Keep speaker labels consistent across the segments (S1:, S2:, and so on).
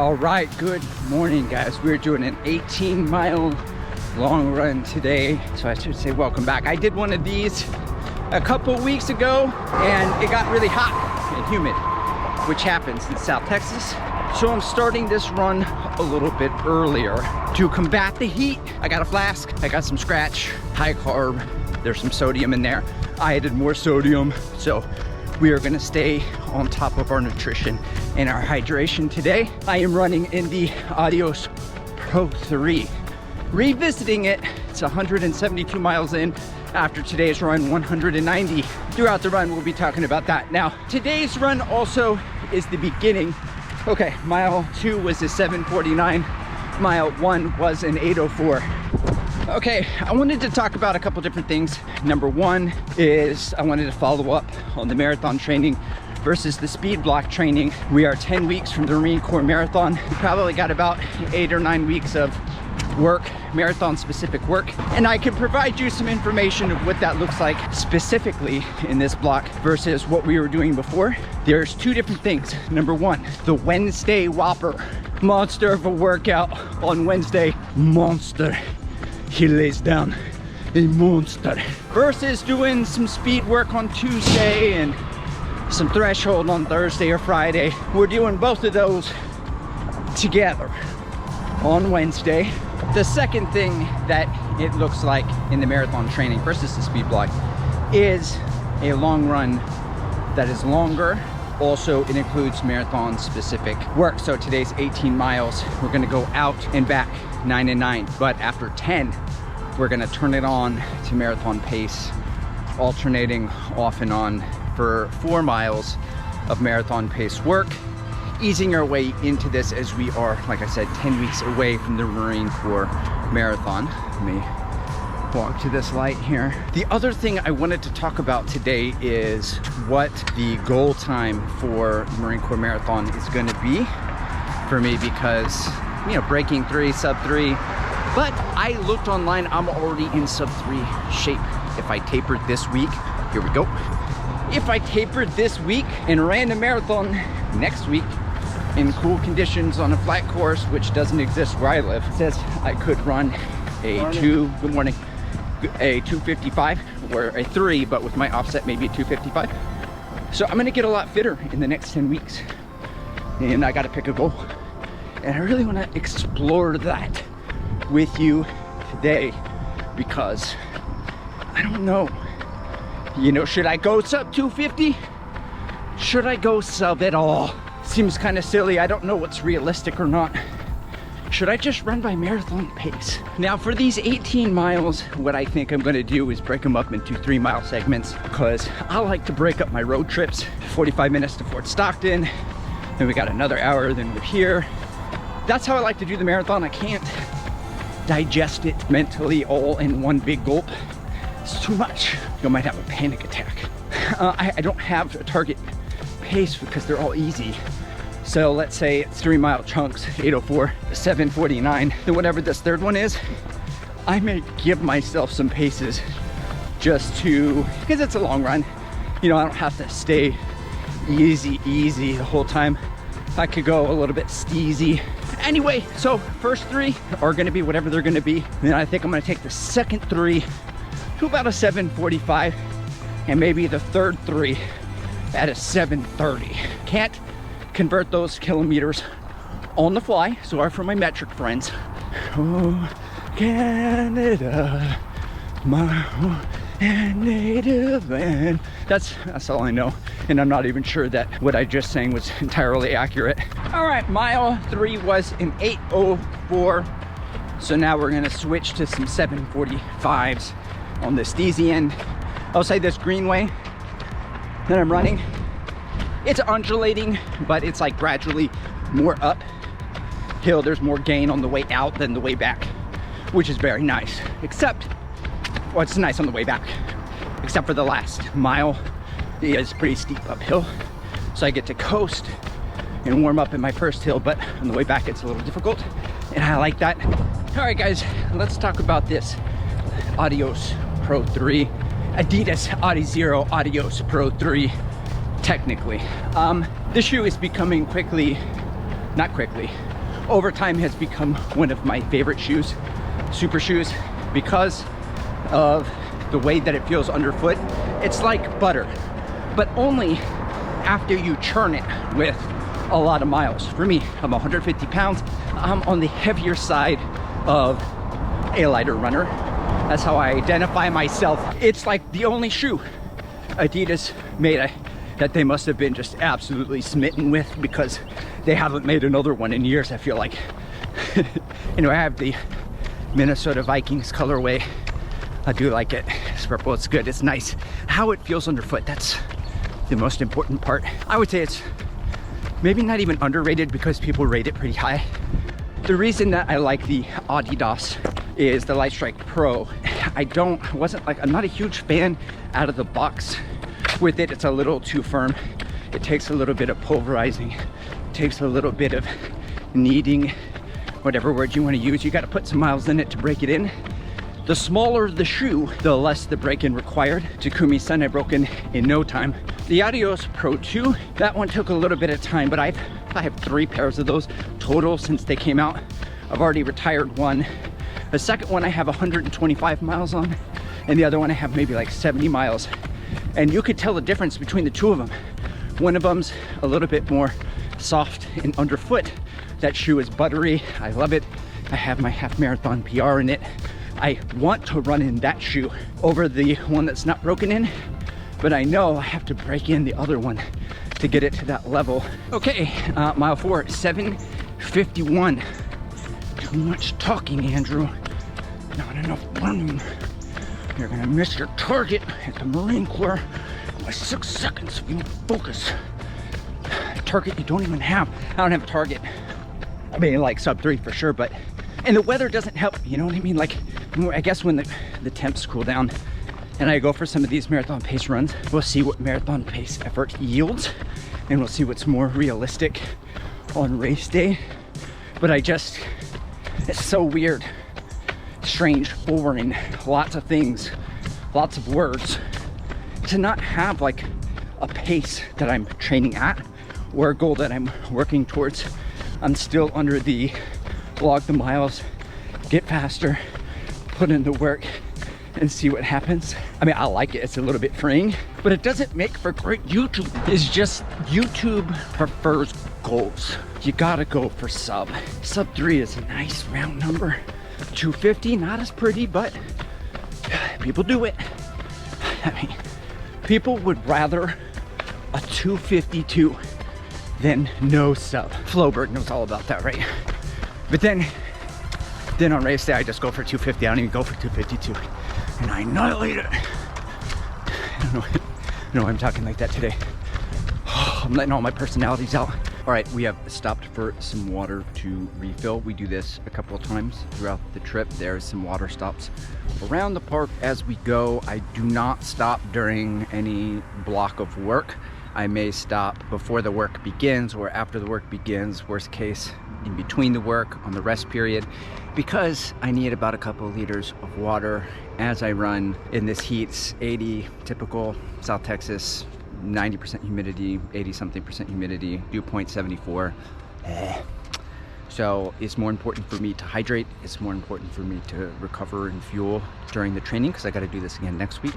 S1: All right, good morning, guys. We're doing an 18-mile long run today. So I should say welcome back. I did one of these a couple weeks ago and it got really hot and humid, which happens in South Texas. So I'm starting this run a little bit earlier to combat the heat. I got a flask, I got some scratch, high carb, there's some sodium in there. I added more sodium, so we are gonna stay on top of our nutrition and our hydration today. I am running in the Adios Pro 3. Revisiting it, it's 172 miles in. After today's run, 190. Throughout the run, we'll be talking about that. Now, today's run also is the beginning. Okay, mile 2 was a 7:49. Mile 1 was an 8:04. Okay, I wanted to talk about a couple different things. Number one is I wanted to follow up on the marathon training versus the speed block training. We are 10 weeks from the Marine Corps Marathon. We probably got about 8 or 9 weeks of work, marathon specific work, and I can provide you some information of what that looks like specifically in this block versus what we were doing before. There's two different things. Number one, the Wednesday Whopper, monster of a workout on Wednesday, monster. He lays down a monster. Versus doing some speed work on Tuesday and some threshold on Thursday or Friday. We're doing both of those together on Wednesday. The second thing that it looks like in the marathon training versus the speed block is a long run that is longer. Also, it includes marathon specific work. So today's 18 miles, we're gonna go out and back 9 and 9. But after 10, we're gonna turn it on to marathon pace, alternating off and on for 4 miles of marathon pace work, easing our way into this as we are, like I said, 10 weeks away from the Marine Corps Marathon. Let me walk to this light here. The other thing I wanted to talk about today is what the goal time for the Marine Corps Marathon is gonna be for me, because, you know, breaking 3, sub 3, but I looked online, I'm already in sub 3 shape. If I tapered this week, here we go. If I tapered this week and ran a marathon next week in cool conditions on a flat course, which doesn't exist where I live, it says I could run a good morning, a 2:55 or a 3, but with my offset maybe a 2:55. So I'm gonna get a lot fitter in the next 10 weeks, and I gotta pick a goal. And I really wanna explore that with you today, because I don't know, you know, should I go sub 250? Should I go sub at all? Seems kind of silly. I don't know what's realistic or not. Should I just run by marathon pace? Now for these 18 miles, what I think I'm gonna do is break them up into 3-mile segments, because I like to break up my road trips. 45 minutes to Fort Stockton, then we got another hour, then we're here. That's how I like to do the marathon. I can't digest it mentally all in one big gulp. It's too much. You might have a panic attack. I don't have a target pace because they're all easy. So let's say it's 3-mile chunks, 8:04, 7:49, then whatever this third one is, I may give myself some paces just to, because it's a long run, you know, I don't have to stay easy the whole time. I could go a little bit steezy. Anyway, so first 3 are gonna be whatever they're gonna be. Then I think I'm gonna take the second 3 to about a 7:45, and maybe the third 3 at a 7:30. Can't convert those kilometers on the fly. Sorry for my metric friends. Oh, Canada, my home and native land. That's all I know, and I'm not even sure that what I just sang was entirely accurate. All right, mile 3 was an 8:04. So now we're gonna switch to some 7:45s on the steezy end. I'll say this greenway that I'm running, it's undulating, but it's like gradually more uphill. There's more gain on the way out than the way back, which is very nice. Except, well, it's nice on the way back, except for the last mile. It's pretty steep uphill. So I get to coast and warm up in my first hill, but on the way back it's a little difficult, and I like that. All right, guys, let's talk about this Adios Pro 3, Adidas Adizero Adios Pro 3. Technically, this shoe is becoming over time has become one of my favorite shoes, super shoes, because of the way that it feels underfoot. It's like butter, but only after you churn it with a lot of miles. For me, I'm 150 pounds. I'm on the heavier side of a lighter runner. That's how I identify myself. It's like the only shoe Adidas made that they must have been just absolutely smitten with, because they haven't made another one in years, I feel like. Anyway, I have the Minnesota Vikings colorway. I do like it. It's purple, it's good, it's nice. How it feels underfoot, that's the most important part. I would say it's maybe not even underrated, because people rate it pretty high. The reason that I like the Adidas is the Lightstrike Pro. I'm not a huge fan out of the box with it. It's a little too firm. It takes a little bit of pulverizing. It takes a little bit of kneading, whatever word you want to use. You got to put some miles in it to break it in. The smaller the shoe, the less the break-in required. Takumi-san, I broke in no time. The Adios Pro 2, that one took a little bit of time, but I have 3 pairs of those total since they came out. I've already retired one. The second one I have 125 miles on, and the other one I have maybe like 70 miles. And you could tell the difference between the two of them. One of them's a little bit more soft and underfoot. That shoe is buttery. I love it. I have my half marathon PR in it. I want to run in that shoe over the one that's not broken in, but I know I have to break in the other one to get it to that level. Okay, mile 4, 7:51. Too much talking, Andrew. Not enough running. You're gonna miss your target at the Marine Corps by 6 seconds if you don't focus. Target you don't even have. I don't have a target. I mean, like sub 3 for sure, but, and the weather doesn't help, you know what I mean? Like, I guess when the temps cool down and I go for some of these marathon pace runs, we'll see what marathon pace effort yields, and we'll see what's more realistic on race day. But it's so weird, strange, boring, lots of things, lots of words, to not have like a pace that I'm training at or a goal that I'm working towards. I'm still under the log the miles, get faster, put in the work, and see what happens. I mean, I like it. It's a little bit freeing, but it doesn't make for great YouTube. It's just YouTube prefers goals. You gotta go for sub 3 is a nice round number. 250, not as pretty, but people do it. I mean, people would rather a 252 than no sub. Floberg knows all about that, right? But then on race day, I just go for 250. I don't even go for 252. And I annihilate it. I don't know why I'm talking like that today. I'm letting all my personalities out. All right, we have stopped for some water to refill. We do this a couple of times throughout the trip. There's some water stops around the park as we go. I do not stop during any block of work. I may stop before the work begins or after the work begins, worst case in between the work on the rest period, because I need about a couple of liters of water as I run in this heat. It's 80, typical South Texas, 90% humidity, 80-something% humidity, dew point 74. So it's more important for me to hydrate. It's more important for me to recover and fuel during the training, because I got to do this again next week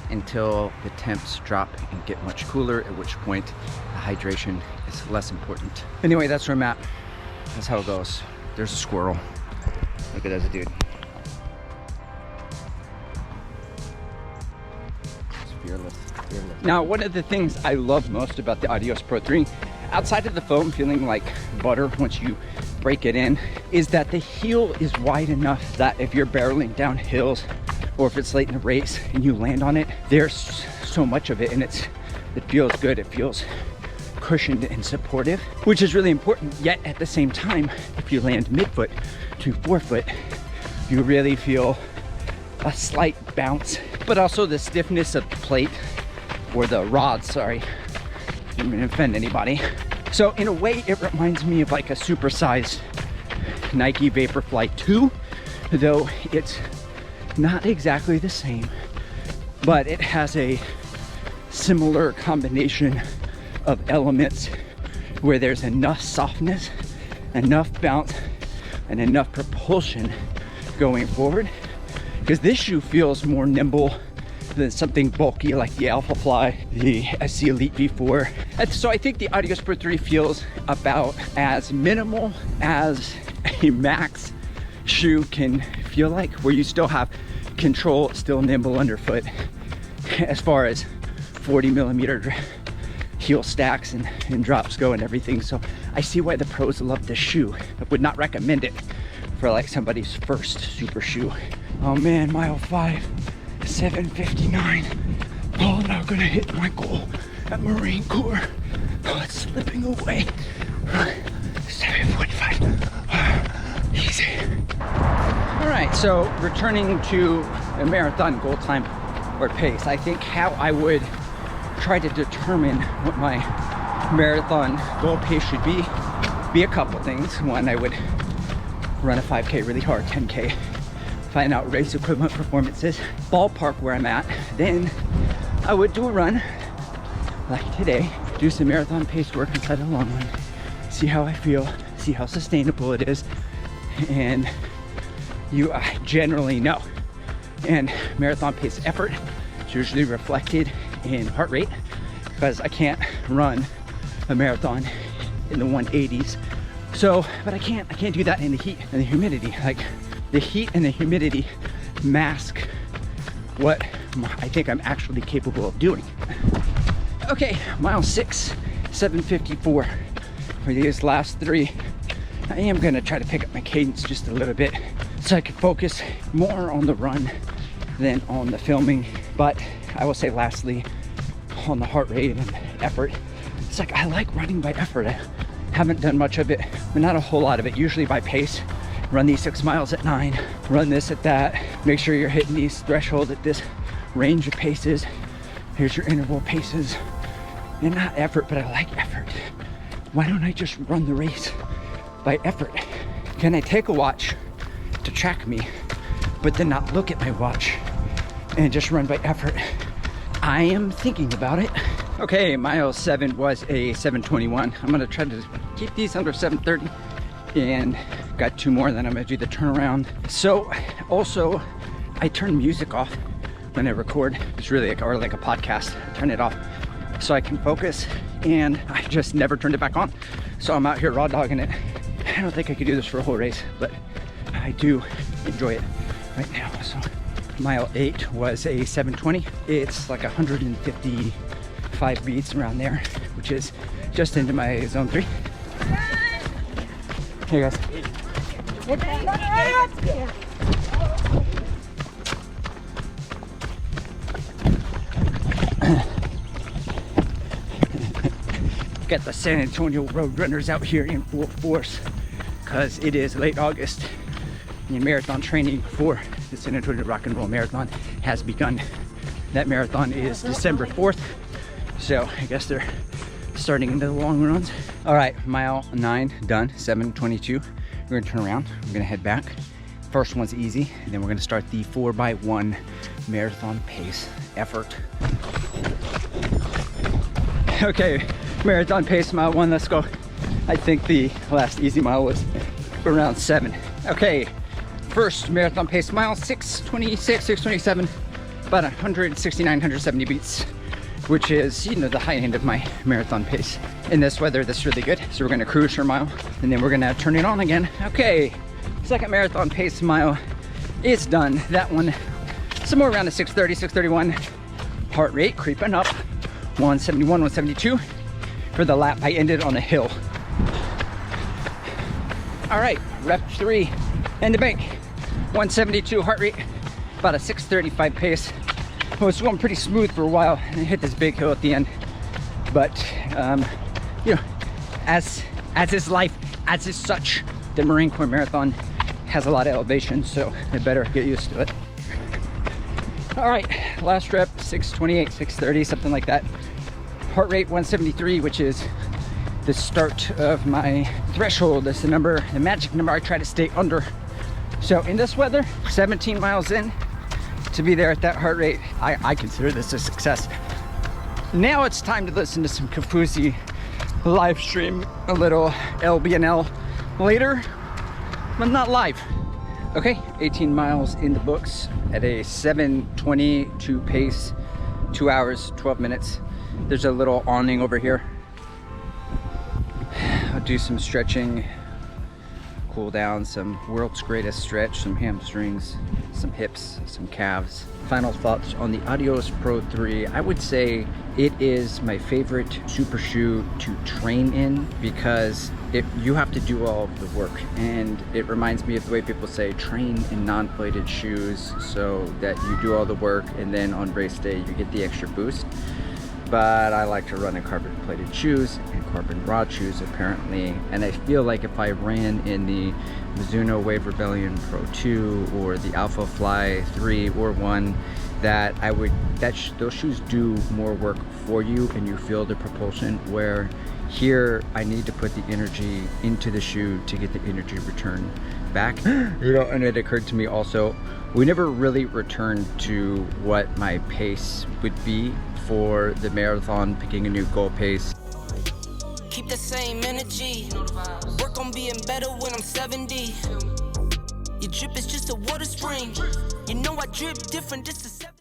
S1: until the temps drop and get much cooler, at which point the hydration is less important. Anyway, that's where I'm at. That's how it goes. There's a squirrel. Look at that dude. It's fearless. Now, one of the things I love most about the Adios Pro 3, outside of the foam feeling like butter once you break it in, is that the heel is wide enough that if you're barreling down hills or if it's late in the race and you land on it, there's so much of it and it feels good. It feels cushioned and supportive, which is really important. Yet at the same time, if you land midfoot to forefoot, you really feel a slight bounce, but also the stiffness of the plate, or the rod, sorry, didn't mean to offend anybody. So in a way, it reminds me of like a supersized Nike Vaporfly 2, though it's not exactly the same, but it has a similar combination of elements where there's enough softness enough bounce and enough propulsion going forward, because this shoe feels more nimble than something bulky like the Alpha Fly, the SC Elite V4. And so I think the Adios Pro 3 feels about as minimal as a max shoe can feel like, where you still have control, still nimble underfoot, as far as 40mm heel stacks and drops go and everything. So I see why the pros love this shoe. I would not recommend it for like somebody's first super shoe. Oh man, mile 5, 7:59. Oh, not gonna hit my goal at Marine Corps. Oh, it's slipping away. 7:45. Easy. All right, so returning to a marathon goal time or pace, I think how I would try to determine what my marathon goal pace should be a couple things. One, I would run a 5K really hard, 10K, find out race equivalent performances, ballpark where I'm at. Then I would do a run like today, do some marathon pace work inside a long run, see how I feel, see how sustainable it is, and I generally know. And marathon pace effort is usually reflected in heart rate, because I can't run a marathon in the 180s. So, but I can't do that in the heat and the humidity. Like, the heat and the humidity mask what I think I'm actually capable of doing. Okay, mile 6, 7:54 for these last 3. I am gonna try to pick up my cadence just a little bit so I can focus more on the run than on the filming. But I will say lastly, on the heart rate and effort, it's like I like running by effort. I haven't done much of it, but not a whole lot of it, usually by pace. Run these 6 miles at 9, run this at that, make sure you're hitting these thresholds at this range of paces. Here's your interval paces. And not effort, but I like effort. Why don't I just run the race by effort? Can I take a watch to track me, but then not look at my watch and just run by effort? I am thinking about it. Okay, mile 7 was a 7:21. I'm gonna try to keep these under 7:30, and got 2 more, then I'm gonna do the turnaround. So also, I turn music off when I record. It's really like, or like a podcast, I turn it off so I can focus, and I just never turned it back on. So I'm out here raw dogging it. I don't think I could do this for a whole race, but I do enjoy it right now. So mile 8 was a 7:20. It's like 155 beats around there, which is just into my zone 3. Hey guys. Got the San Antonio Roadrunners out here in full force, because it is late August and marathon training for the San Antonio Rock and Roll Marathon has begun. That marathon is December 4th, so I guess they're starting into the long runs. All right, mile 9 done, 7:22. We're gonna turn around, we're gonna head back. First one's easy, and then we're gonna start the 4x1 marathon pace effort. Okay, marathon pace, mile 1, let's go. I think the last easy mile was around 7. Okay, first marathon pace mile, 6:26, 6:27, about 169, 170 beats, which is, you know, the high end of my marathon pace. In this weather, this is really good. So we're gonna cruise for a mile, and then we're gonna turn it on again. Okay, second marathon pace mile is done. That one, somewhere around a 6:30, 6:31. Heart rate creeping up, 171, 172. For the lap, I ended on a hill. All right, rep 3 in the bank. 172 heart rate, about a 6:35 pace. It was going pretty smooth for a while, and I hit this big hill at the end. But you know, as is life, as is such, the Marine Corps Marathon has a lot of elevation, so I better get used to it. All right, last rep, 6:28, 6:30, something like that. Heart rate 173, which is the start of my threshold. That's the number, the magic number I try to stay under. So in this weather, 17 miles in, to be there at that heart rate, I consider this a success. Now it's time to listen to some Kafusi live stream, a little LBNL later, but not live. Okay, 18 miles in the books at a 7:22 pace, 2 hours, 12 minutes. There's a little awning over here. I'll do some stretching, cool down, some world's greatest stretch, some hamstrings, some hips, some calves. Final thoughts on the Adios Pro 3. I would say it is my favorite super shoe to train in because you have to do all of the work, and it reminds me of the way people say train in non-plated shoes so that you do all the work and then on race day you get the extra boost. But I like to run in carbon plated shoes and carbon rod shoes apparently, and I feel like if I ran in the Mizuno Wave Rebellion Pro 2 or the Alpha Fly 3 or 1, that those shoes do more work for you and you feel the propulsion, where here I need to put the energy into the shoe to get the energy return back. You know, and it occurred to me also, we never really returned to what my pace would be for the marathon, picking a new goal pace.
S2: Keep the same energy, work on being better when I'm 70. Your drip is just a water spring, you know I drip different, just a